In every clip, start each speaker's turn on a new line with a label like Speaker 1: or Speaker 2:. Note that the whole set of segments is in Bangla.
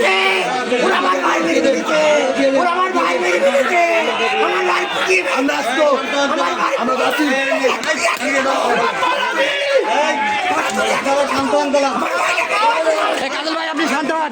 Speaker 1: দিয়েছে, ওরা আমার ভাই মেরে দিয়েছে, ওরা আমার ভাই মেরে দিয়েছে, আমার ভাই কি আমরা আসতো, আমার ভাই আমরা যাচ্ছি কাজল ভাই আপনি শান্ত হন।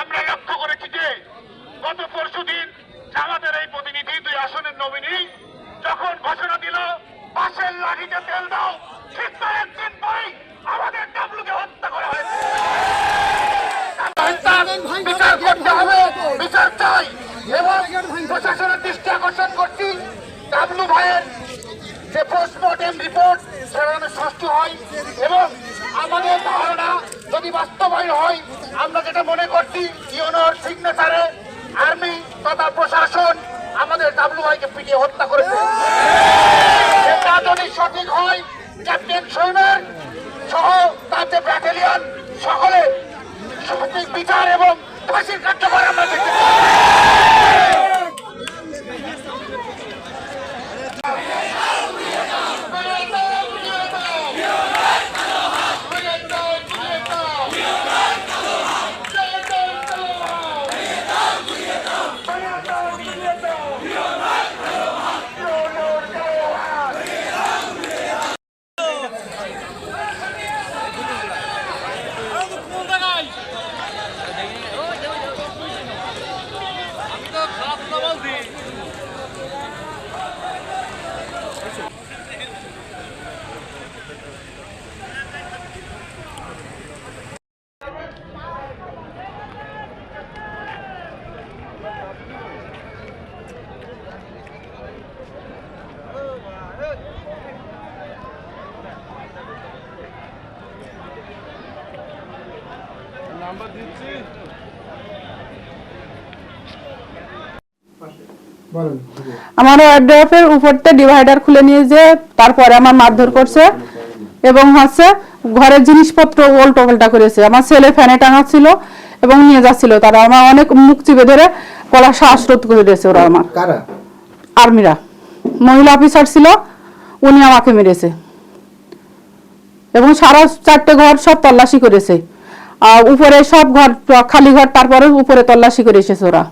Speaker 2: আমরা লক্ষ্য করেছি যে গত পরশুদিন জামাতের এই প্রতিনিধি 2 আসনের নমিনি যখন ঘোষণা দিল পাশের লাঠিতে তেল দাও, ঠিক তার একদিন পরেই আমাদের ডাবলুকে হত্যা করা হয়েছে। বিচার করতে হবে, বিচার চাই এবং প্রশাসনের দৃষ্টি আকর্ষণ করছি ডাবলু ভাইয়ের যে পোস্টমর্টেম রিপোর্ট সেটা যেন সুষ্ঠু হয় এবং আমাদের ধারণা যদি বাস্তবায়ন হয়, আমরা যেটা মনে করছি ইউনোর সিগনেচারে আর্মি তথা প্রশাসন আমাদের ডাবলু ভাইকে পিটিয়ে হত্যা করেছে। এটা যদি সঠিক হয়, ক্যাপ্টেন সৈনের সহ তার যে ব্যাটালিয়ন সকলে সঠিক বিচার এবং ফাঁসির কার্যকর আমরা দেখতে পাই।
Speaker 3: আমার ওয়ার্ড্রপের উপরতে ডিভাইডার খুলে নিয়ে যে তারপরে আমার মারধর করছে এবং হচ্ছে ঘরের জিনিসপত্র উল্টো পাল্টা করেছে। আমার ছেলে ফ্যানে টাঙা ছিল এবং নিয়ে যাচ্ছিল, তারা আমার অনেক মুখ চিপে ধরে গলা শ্বাসরোধ করে দিয়েছে। ওরা আমার আর্মিরা, মহিলা অফিসার ছিল, উনি আমাকে মেরেছে এবং সারা 4টে ঘর সব তল্লাশি করেছে, আর উপরে সব ঘর খালি ঘর, তারপরে উপরে তল্লাশি করে এসেছে ওরা।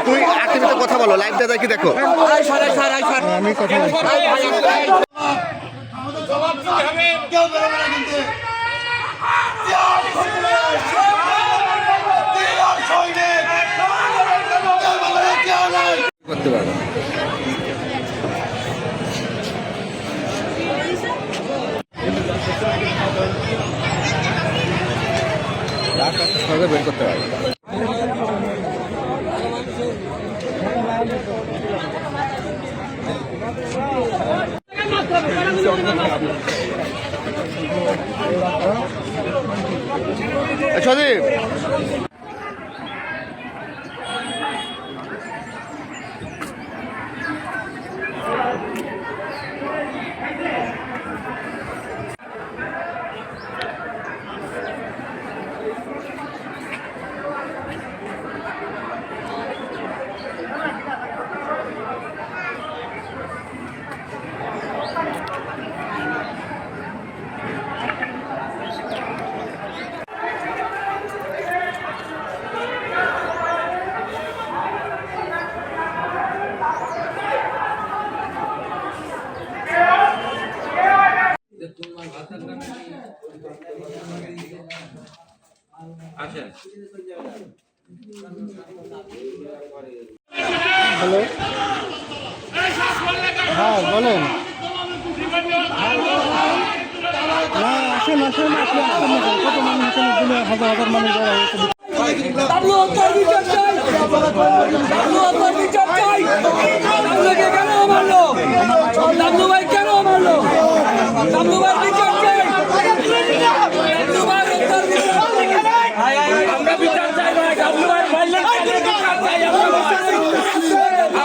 Speaker 4: তুই আর্টিভিতে কথা বলো, লাইভটা দেখি দেখো। আমি কথা করতে পারবো। বের করতে পারবো। সদীপ
Speaker 5: হ্যালো, হ্যাঁ বলেন। না আসেন আসেন, আপনি আসেন না কেন? কত মানুষ এখানে, হাজার হাজার মানুষ যারা হয়েছে।
Speaker 6: ডাবলু হত্যার বিচার চাই, ডাবলু হত্যার বিচার চাই। ডাবলুকে কেন মারলো? ডাবলু ভাই কেন মারলো? ডাবলু ভাই বিচার চাই, ডাবলু ভাই হত্যার বিচার চাই। আমরা বিচার চাই ভাই, ডাবলু ভাই মারলে বিচার চাই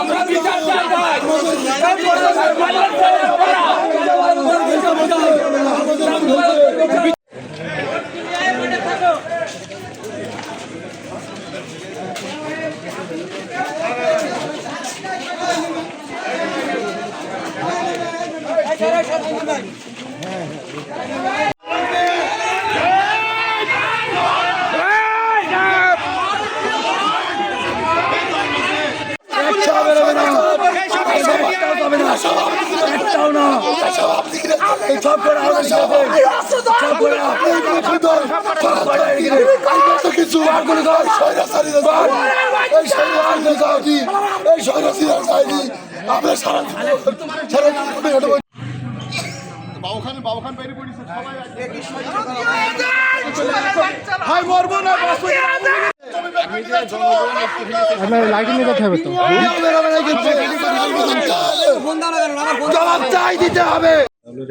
Speaker 6: আমরা বিচার চাই ভাই, ডাবলু ভাই মারলে চাই আমরা। ডাবলু ভাই
Speaker 5: আপনার লাইটিং নিয়ে যেতে হবে তো।
Speaker 1: জবাব চাই, দিতে হবে।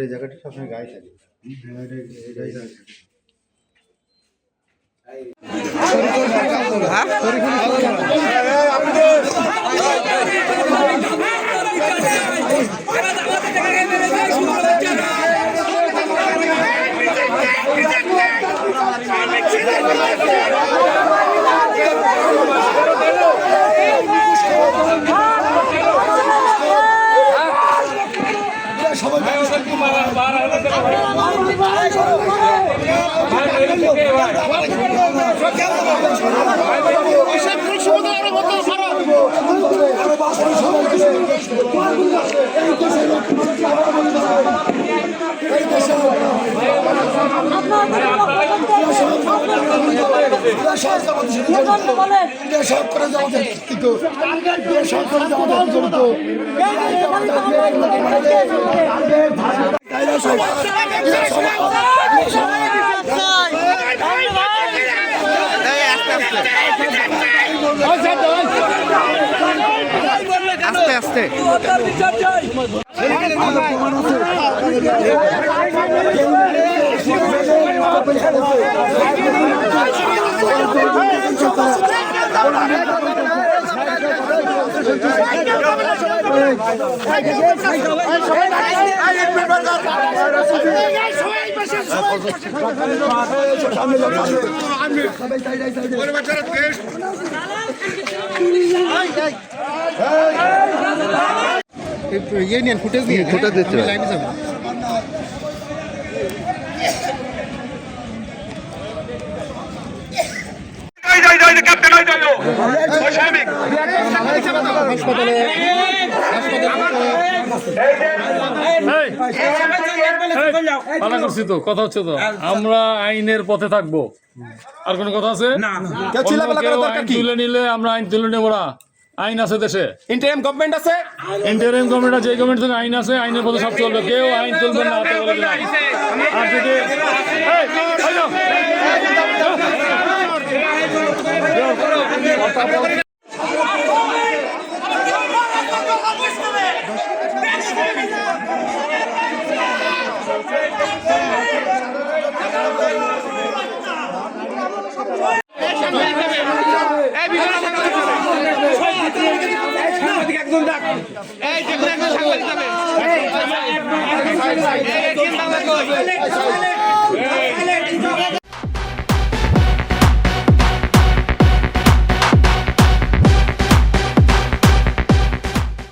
Speaker 5: এই জায়গাটা সবসময় গায়ে থাকে।
Speaker 4: আস্তে আস্তে
Speaker 6: বিচার চাই।
Speaker 5: ইয়ে নিয়ে ফুটেজ নিয়ে
Speaker 4: ফুটেজ দিতে হবে।
Speaker 5: লাইনে যাবেন।
Speaker 7: পালা করছি তো, কথা হচ্ছে তো আমরা আইনের পথে থাকবো। আর কোনো কথা আছে? কেউ আইন তুলে নিলে আমরা আইন তুলে নেবো না। আইন আছে দেশে,
Speaker 1: ইন্টারিম গভর্নমেন্ট আছে,
Speaker 7: ইন্টারিম গভর্নমেন্ট আছে, এই গভর্নমেন্ট থেকে আইন আছে, আইনের পথে সব চলবে। কেউ আইন তুলবে না। আর যদি
Speaker 1: একজন